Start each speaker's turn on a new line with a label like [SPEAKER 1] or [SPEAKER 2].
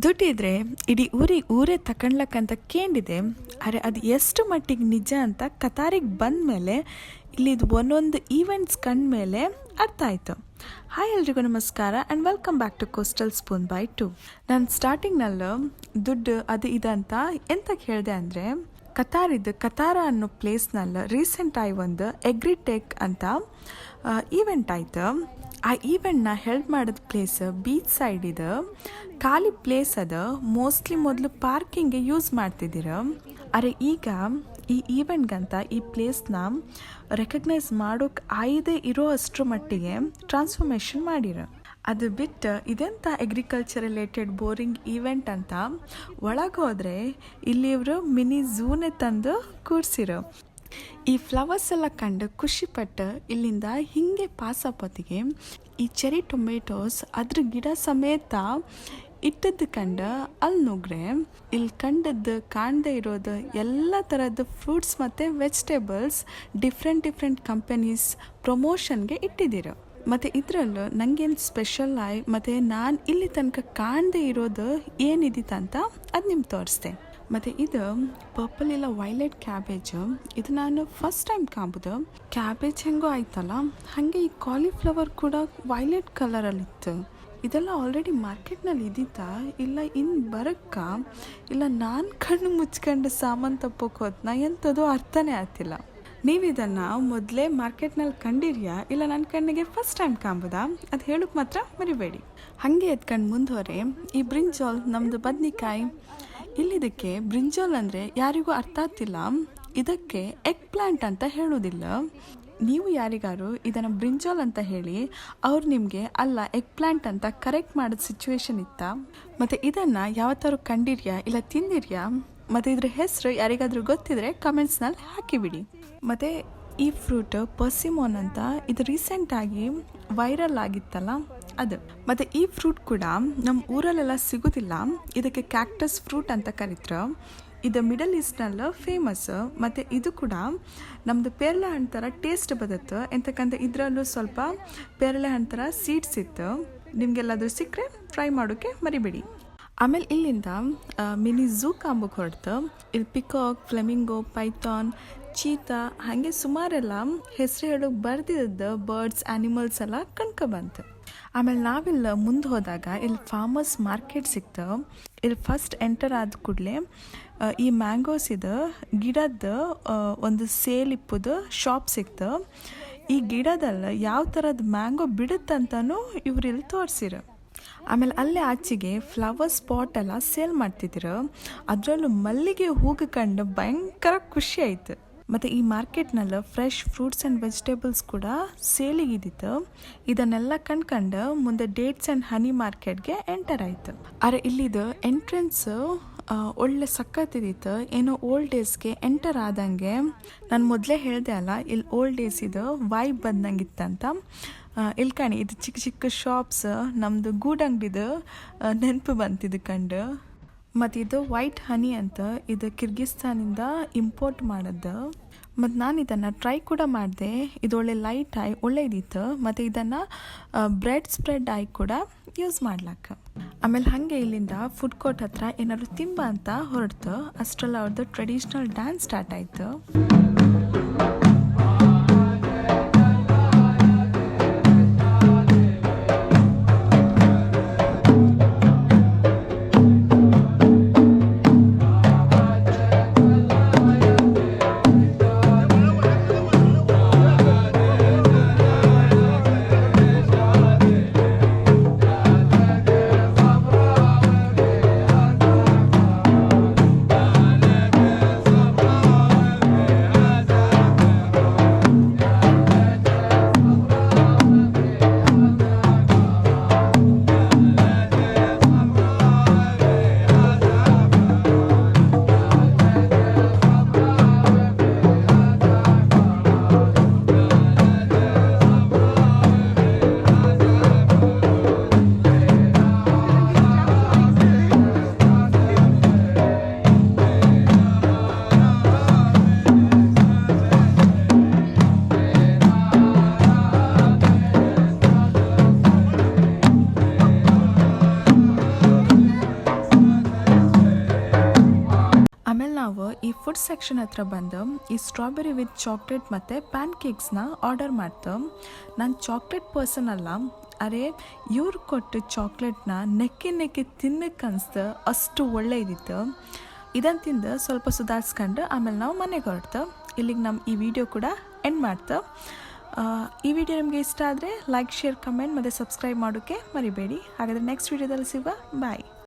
[SPEAKER 1] ದುಡ್ಡಿದ್ರೆ ಇಡೀ ಊರೇ ತಕೊಂಡ್ಲಕ್ಕಂತ ಕೇಳಿದೆ. ಅರೆ ಅದು ಎಷ್ಟು ಮಟ್ಟಿಗೆ ನಿಜ ಅಂತ ಕತಾರಿಗೆ ಬಂದ ಮೇಲೆ ಇಲ್ಲಿದು ಒಂದೊಂದು ಈವೆಂಟ್ಸ್ ಕಂಡ್ಮೇಲೆ ಅರ್ಥ ಆಯಿತು. ಹಾಯ್ ಎಲ್ರಿಗೂ ನಮಸ್ಕಾರ and welcome back to Coastal Spoon by 2. ನಾನು ಸ್ಟಾರ್ಟಿಂಗ್ನಲ್ಲೂ ದುಡ್ಡು ಅದು ಇದಂತ ಎಂತಕ್ಕೆ ಹೇಳಿದೆ ಅಂದರೆ, ಕತಾರ ಅನ್ನೋ ಪ್ಲೇಸ್ನಲ್ಲಿ ರೀಸೆಂಟಾಗಿ ಒಂದು ಎಗ್ರಿಟೆಕ್ ಅಂತ ಈವೆಂಟ್ ಆಯ್ತು. ಆ ಈವೆಂಟ್ನ ಹೆಲ್ಪ್ ಮಾಡಿದ ಪ್ಲೇಸ್ ಬೀಚ್ ಸೈಡ್ ಇದೆ, ಖಾಲಿ ಪ್ಲೇಸ್ ಅದ. ಮೋಸ್ಟ್ಲಿ ಮೊದಲು ಪಾರ್ಕಿಂಗ್ಗೆ ಯೂಸ್ ಮಾಡ್ತಿದ್ದೀರ. ಅರೆ ಈಗ ಈ ಈವೆಂಟ್ಗಂತ ಈ ಪ್ಲೇಸ್ನ ರೆಕಗ್ನೈಸ್ ಮಾಡೋಕೆ ಆಯ್ದೇ ಇರೋ ಅಷ್ಟರ ಮಟ್ಟಿಗೆ ಟ್ರಾನ್ಸ್ಫಾರ್ಮೇಷನ್ ಮಾಡಿರ. ಅದು ಬಿಟ್ಟು ಇದೆಂಥ ಅಗ್ರಿಕಲ್ಚರ್ ರಿಲೇಟೆಡ್ ಬೋರಿಂಗ್ ಈವೆಂಟ್ ಅಂತ ಒಳಗೆ ಹೋದರೆ ಇಲ್ಲಿ ಇವರು ಮಿನಿ ಝೂನೇ ತಂದು ಕೂರಿಸಿರೋ. ಈ ಫ್ಲವರ್ಸ್ ಎಲ್ಲ ಕಂಡು ಖುಷಿಪಟ್ಟು ಇಲ್ಲಿಂದ ಹಿಂಗೆ ಪಾಸಪೊತ್ತಿಗೆ ಈ ಚೆರಿ ಟೊಮೆಟೋಸ್ ಅದ್ರ ಗಿಡ ಸಮೇತ ಇಟ್ಟದ್ದು ಕಂಡು ಅಲ್ಲಿ ನುಗ್ರೆ ಇಲ್ಲಿ ಕಂಡದ್ದು ಕಾಣದೇ ಇರೋದು ಎಲ್ಲ ಥರದ್ದು ಫ್ರೂಟ್ಸ್ ಮತ್ತು ವೆಜಿಟೇಬಲ್ಸ್ ಡಿಫ್ರೆಂಟ್ ಕಂಪನೀಸ್ ಪ್ರಮೋಷನ್ಗೆ ಇಟ್ಟಿದ್ದೀರ. ಮತ್ತು ಇದರಲ್ಲೂ ನನಗೇನು ಸ್ಪೆಷಲ್ ಆಗಿ ಮತ್ತು ನಾನು ಇಲ್ಲಿ ತನಕ ಕಾಣದೇ ಇರೋದು ಏನಿದಿತ್ತಂತ ಅದು ನಿಮ್ಗೆ ತೋರಿಸ್ದೆ. ಮತ್ತು ಇದು ಪರ್ಪಲ್ ಇಲ್ಲ ವೈಲೆಟ್ ಕ್ಯಾಬೇಜು. ಇದು ನಾನು ಫಸ್ಟ್ ಟೈಮ್ ಕಾಂಬೋದು. ಕ್ಯಾಬೇಜ್ ಹೆಂಗೋ ಆಯ್ತಲ್ಲ ಹಾಗೆ ಈ ಕಾಲಿಫ್ಲವರ್ ಕೂಡ ವೈಲೆಟ್ ಕಲರಲ್ಲಿತ್ತು. ಇದೆಲ್ಲ ಆಲ್ರೆಡಿ ಮಾರ್ಕೆಟ್ನಲ್ಲಿ ಇದ್ದಿತ್ತಾ ಇಲ್ಲ ಇನ್ನು ಬರೋಕ್ಕ ಇಲ್ಲ ನಾನು ಕಣ್ಣು ಮುಚ್ಕೊಂಡು ಸಾಮಾನು ತಪ್ಪೋಕೆ ಹೋದ್ನ ಎಂಥದ್ದು ಅರ್ಥನೇ ಆಗ್ತಿಲ್ಲ. ನೀವು ಇದನ್ನು ಮೊದಲೇ ಮಾರ್ಕೆಟ್ನಲ್ಲಿ ಕಂಡಿರಿಯಾ ಇಲ್ಲ ನನ್ನ ಕಣ್ಣಿಗೆ ಫಸ್ಟ್ ಟೈಮ್ ಕಾಂಬೋದಾ ಅದು ಹೇಳೋಕೆ ಮಾತ್ರ ಮರಿಬೇಡಿ. ಹಾಗೆ ಎತ್ಕೊಂಡು ಮುಂದುವರೆ ಈ ಬ್ರಿಂಜಾಲ್ ನಮ್ಮದು ಬದ್ನಿಕಾಯಿ. ಇಲ್ಲಿದಕ್ಕೆ ಬ್ರಿಂಜಾಲ್ ಅಂದರೆ ಯಾರಿಗೂ ಅರ್ಥ ಆಗ್ತಿಲ್ಲ. ಇದಕ್ಕೆ ಎಗ್ ಪ್ಲಾಂಟ್ ಅಂತ ಹೇಳೋದಿಲ್ಲ. ನೀವು ಯಾರಿಗಾರು ಇದನ್ನು ಬ್ರಿಂಜಾಲ್ ಅಂತ ಹೇಳಿ ಅವ್ರು ನಿಮಗೆ ಅಲ್ಲ ಎಗ್ ಪ್ಲಾಂಟ್ ಅಂತ ಕರೆಕ್ಟ್ ಮಾಡೋದು ಸಿಚುವೇಶನ್ ಇತ್ತಾ? ಮತ್ತು ಇದನ್ನು ಯಾವತ್ತಾರು ಕಂಡಿರಿಯಾ ಇಲ್ಲ ತಿಂದಿರಿಯಾ? ಮತ್ತು ಇದ್ರ ಹೆಸರು ಯಾರಿಗಾದ್ರೂ ಗೊತ್ತಿದ್ರೆ ಕಮೆಂಟ್ಸ್ನಲ್ಲಿ ಹಾಕಿಬಿಡಿ. ಮತ್ತು ಈ ಫ್ರೂಟ್ ಪರ್ಸಿಮೋನ್ ಅಂತ ಇದು ರೀಸೆಂಟಾಗಿ ವೈರಲ್ ಆಗಿತ್ತಲ್ಲ ಅದು. ಮತ್ತು ಈ ಫ್ರೂಟ್ ಕೂಡ ನಮ್ಮ ಊರಲ್ಲೆಲ್ಲ ಸಿಗೋದಿಲ್ಲ. ಇದಕ್ಕೆ ಕ್ಯಾಕ್ಟಸ್ ಫ್ರೂಟ್ ಅಂತ ಕರೀತಾರೆ. ಇದು ಮಿಡಲ್ ಈಸ್ಟ್ನಲ್ಲಿ ಫೇಮಸ್. ಮತ್ತು ಇದು ಕೂಡ ನಮ್ಮದು ಪೇರಳೆ ಹಣ್ಣು ಥರ ಟೇಸ್ಟ್ ಬರುತ್ತೆ. ಎಂತಕ್ಕಂಥ ಇದರಲ್ಲೂ ಸ್ವಲ್ಪ ಪೇರಳೆ ಹಣ್ಣು ಥರ ಸೀಡ್ಸ್ ಇತ್ತು. ನಿಮಗೆಲ್ಲಾದರೂ ಸಿಕ್ಕರೆ ಟ್ರೈ ಮಾಡೋಕ್ಕೆ ಮರಿಬೇಡಿ. ಆಮೇಲೆ ಇಲ್ಲಿಂದ ಮಿನಿ ಝೂ ಕಾಂಬೋಗೆ ಹೊರಡ್ತು. ಇಲ್ಲಿ ಪಿಕಾಕ್, ಫ್ಲೆಮಿಂಗೋ, ಪೈಥಾನ್, ಚೀತಾ ಹಾಗೆ ಸುಮಾರೆಲ್ಲ ಹೆಸರು ಹೇಳೋಕೆ ಬರ್ದಿದ್ದ ಬರ್ಡ್ಸ್ ಆ್ಯನಿಮಲ್ಸ್ ಎಲ್ಲ ಕಣ್ಕೊಬಂತು. ಆಮೇಲೆ ನಾವಿಲ್ಲಿ ಮುಂದೆ ಹೋದಾಗ ಇಲ್ಲಿ ಫಾರ್ಮರ್ಸ್ ಮಾರ್ಕೆಟ್ ಸಿಕ್ತು. ಇಲ್ಲಿ ಫಸ್ಟ್ ಎಂಟರ್ ಆದ ಕೂಡಲೇ ಈ ಮ್ಯಾಂಗೋಸ್ ಇದು ಗಿಡದ ಒಂದು ಸೇಲ್ ಇಪ್ಪದು ಶಾಪ್ ಸಿಕ್ತು. ಈ ಗಿಡದಲ್ಲಿ ಯಾವ ಥರದ ಮ್ಯಾಂಗೋ ಬಿಡುತ್ತಂತನೂ ಇವ್ರು ಇಲ್ಲಿ ತೋರಿಸಿರು. ಆಮೇಲೆ ಅಲ್ಲೇ ಆಚೆಗೆ ಫ್ಲವರ್ ಸ್ಪಾಟ್ ಎಲ್ಲ ಸೇಲ್ ಮಾಡ್ತಿದ್ರು. ಅದರಲ್ಲೂ ಮಲ್ಲಿಗೆ ಹೂವು ಕಂಡು ಭಯಂಕರ ಖುಷಿ ಆಯಿತು. ಮತ್ತು ಈ ಮಾರ್ಕೆಟ್ನಲ್ಲಿ ಫ್ರೆಶ್ ಫ್ರೂಟ್ಸ್ ಆ್ಯಂಡ್ ವೆಜಿಟೇಬಲ್ಸ್ ಕೂಡ ಸೇಲಿಗಿದ್ದಿತ್ತು. ಇದನ್ನೆಲ್ಲ ಕಂಡ್ಕೊಂಡು ಮುಂದೆ ಡೇಟ್ಸ್ ಆ್ಯಂಡ್ ಹನಿ ಮಾರ್ಕೆಟ್ಗೆ ಎಂಟರ್ ಆಯಿತು. ಆದರೆ ಇಲ್ಲಿದು ಎಂಟ್ರೆನ್ಸು ಒಳ್ಳೆ ಸಕ್ಕತ್ತಿದ್ದಿತ್ತು. ಏನೋ ಓಲ್ಡ್ ಡೇಸ್ಗೆ ಎಂಟರ್ ಆದಂಗೆ ನಾನು ಮೊದಲೇ ಹೇಳಿದೆ ಅಲ್ಲ, ಇಲ್ಲಿ ಓಲ್ಡ್ ಡೇಸ್ ಇದು ವೈಬ್ ಬಂದಂಗಿತ್ತಂತ. ಇಲ್ಲಿ ಕಾಣಿ ಇದು ಚಿಕ್ಕ ಚಿಕ್ಕ ಶಾಪ್ಸ್, ನಮ್ಮದು ಗೂಡಂಗಡಿದು ನೆನಪು ಬಂತಿದ್ದು ಕಂಡು. ಮತ್ತು ಇದು ವೈಟ್ ಹನಿ ಅಂತ ಇದು ಕಿರ್ಗಿಸ್ತಾನಿಂದ ಇಂಪೋರ್ಟ್ ಮಾಡೋದು. ಮತ್ತು ನಾನು ಇದನ್ನು ಟ್ರೈ ಕೂಡ ಮಾಡಿದೆ. ಇದು ಒಳ್ಳೆ ಲೈಟ್ ಆಗಿ ಒಳ್ಳೆ ಇದ್ದಿತ್ತು. ಮತ್ತು ಇದನ್ನು ಬ್ರೆಡ್ ಸ್ಪ್ರೆಡ್ ಆಗಿ ಕೂಡ ಯೂಸ್ ಮಾಡ್ಲಕ್ಕ. ಆಮೇಲೆ ಹಾಗೆ ಇಲ್ಲಿಂದ ಫುಡ್ ಕೋರ್ಟ್ ಹತ್ರ ಏನಾದ್ರು ತಿಂಬ ಅಂತ ಹೊರಡ್ತು. ಅಷ್ಟರಲ್ಲಿ ಅವ್ರದ್ದು ಟ್ರೆಡಿಷ್ನಲ್ ಡ್ಯಾನ್ಸ್ ಸ್ಟಾರ್ಟ್ ಆಯಿತು. ಈ ಫುಡ್ ಸೆಕ್ಷನ್ ಹತ್ರ ಬಂದು ಈ ಸ್ಟ್ರಾಬೆರಿ ವಿತ್ ಚಾಕ್ಲೇಟ್ ಮತ್ತು ಪ್ಯಾನ್ ಕೇಕ್ಸ್ನ ಆರ್ಡರ್ ಮಾಡ್ತು. ನಾನು ಚಾಕ್ಲೇಟ್ ಪರ್ಸನ್ ಅಲ್ಲ, ಅರೆ ಇವ್ರು ಕೊಟ್ಟು ಚಾಕ್ಲೇಟ್ನ ನೆಕ್ಕಿ ತಿನ್ನಕ್ಕೆ ಅನಿಸ್ತು, ಅಷ್ಟು ಒಳ್ಳೆ ಇದ್ದಿತ್ತು. ಇದನ್ನು ತಿಂದು ಸ್ವಲ್ಪ ಸುಧಾರಿಸ್ಕೊಂಡು ಆಮೇಲೆ ನಾವು ಮನೆಗೆ ಹೊರಡ್ತು. ಇಲ್ಲಿಗೆ ನಮ್ಮ ಈ ವಿಡಿಯೋ ಕೂಡ ಎಂಡ್ ಮಾಡ್ತು. ಈ ವಿಡಿಯೋ ನಿಮಗೆ ಇಷ್ಟ ಆದರೆ ಲೈಕ್, ಶೇರ್, ಕಮೆಂಟ್ ಮತ್ತು ಸಬ್ಸ್ಕ್ರೈಬ್ ಮಾಡೋಕ್ಕೆ ಮರಿಬೇಡಿ. ಹಾಗಾದರೆ ನೆಕ್ಸ್ಟ್ ವಿಡಿಯೋದಲ್ಲಿ ಸಿಗುವ. ಬಾಯ್.